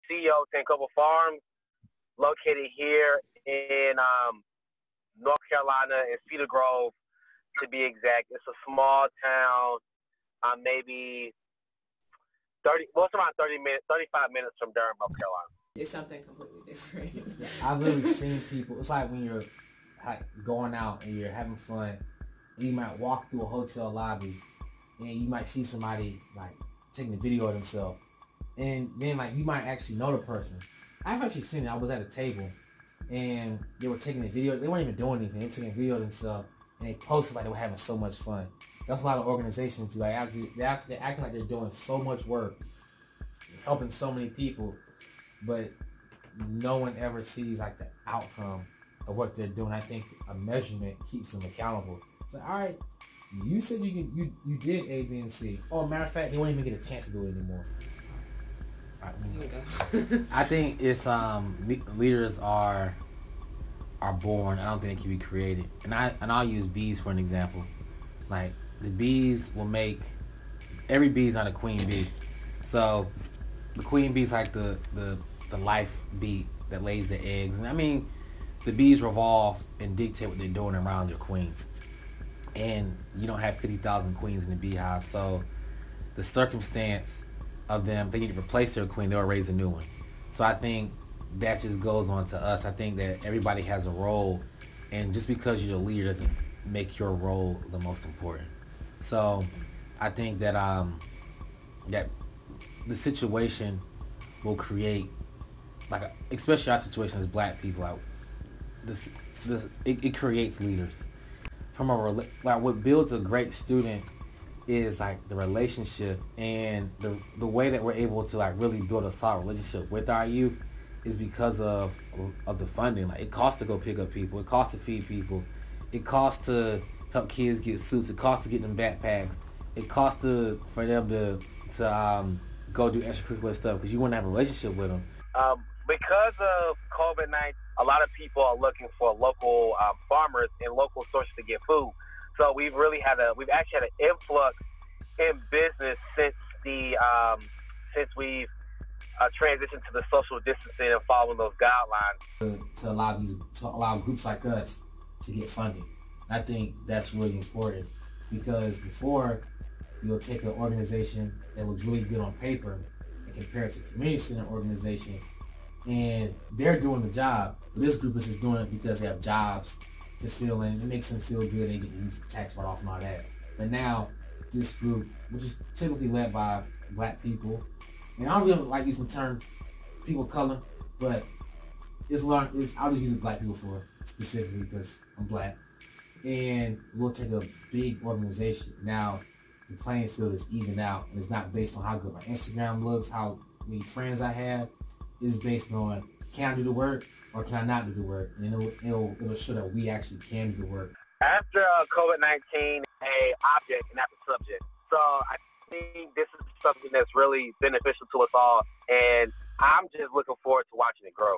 CEO of Sankofa Farms, located here in North Carolina, in Cedar Grove, to be exact. It's a small town, maybe 30, well, it's around 30 minutes, 35 minutes from Durham, North Carolina. It's something completely different. I've literally seen people. It's like when you're going out and you're having fun, you might walk through a hotel lobby and you might see somebody like taking a video of themselves, and then like you might actually know the person. I've actually seen it. I was at a table and they were taking a video. They weren't even doing anything. They were taking a video of themselves and they posted like they were having so much fun. That's what a lot of organizations do. Like they're acting like they're doing so much work, helping so many people, but no one ever sees like the outcome of what they're doing. I think a measurement keeps them accountable. It's like, all right, you said you did A, B, and C. Oh, matter of fact, they won't even get a chance to do it anymore. All right, I think it's leaders are born. I don't think they can be created. And I'll use bees for an example. Like the bees will make, every bee is not a queen bee. So the queen bee is like the life bee that lays the eggs. And I mean, the bees revolve and dictate what they're doing around their queen. And you don't have 50,000 queens in the beehive. So the circumstance of them, they need to replace their queen, they'll raise a new one. So I think that just goes on to us. I think that everybody has a role, and just because you're the leader doesn't make your role the most important. So I think that that the situation will create, like, especially our situation as black people, it creates leaders. From like what builds a great student is like the relationship, and the way that we're able to like really build a solid relationship with our youth is because of the funding. Like, it costs to go pick up people, it costs to feed people, it costs to help kids get suits, it costs to get them backpacks, it costs for them to go do extracurricular stuff because you want to have a relationship with them. Because of COVID-19, a lot of people are looking for local farmers and local sources to get food. So we've actually had an influx in business since we've transitioned to the social distancing and following those guidelines. To allow groups like us to get funding. I think that's really important, because before you'll take an organization that looks really good on paper and compare it to a community center organization, and they're doing the job. But this group is just doing it because they have jobs to fill in. It makes them feel good. They get use tax write-off and all that. But now this group, which is typically led by black people, and I don't really like using the term people of color, but I'll just use it black people for specifically because I'm black. And we'll take a big organization. Now the playing field is even out, and it's not based on how good my Instagram looks, how many friends I have. It's based on, can I do the work or can I not do the work? And it'll show that we actually can do the work. After COVID-19, an object and not the subject. So I think this is something that's really beneficial to us all, and I'm just looking forward to watching it grow.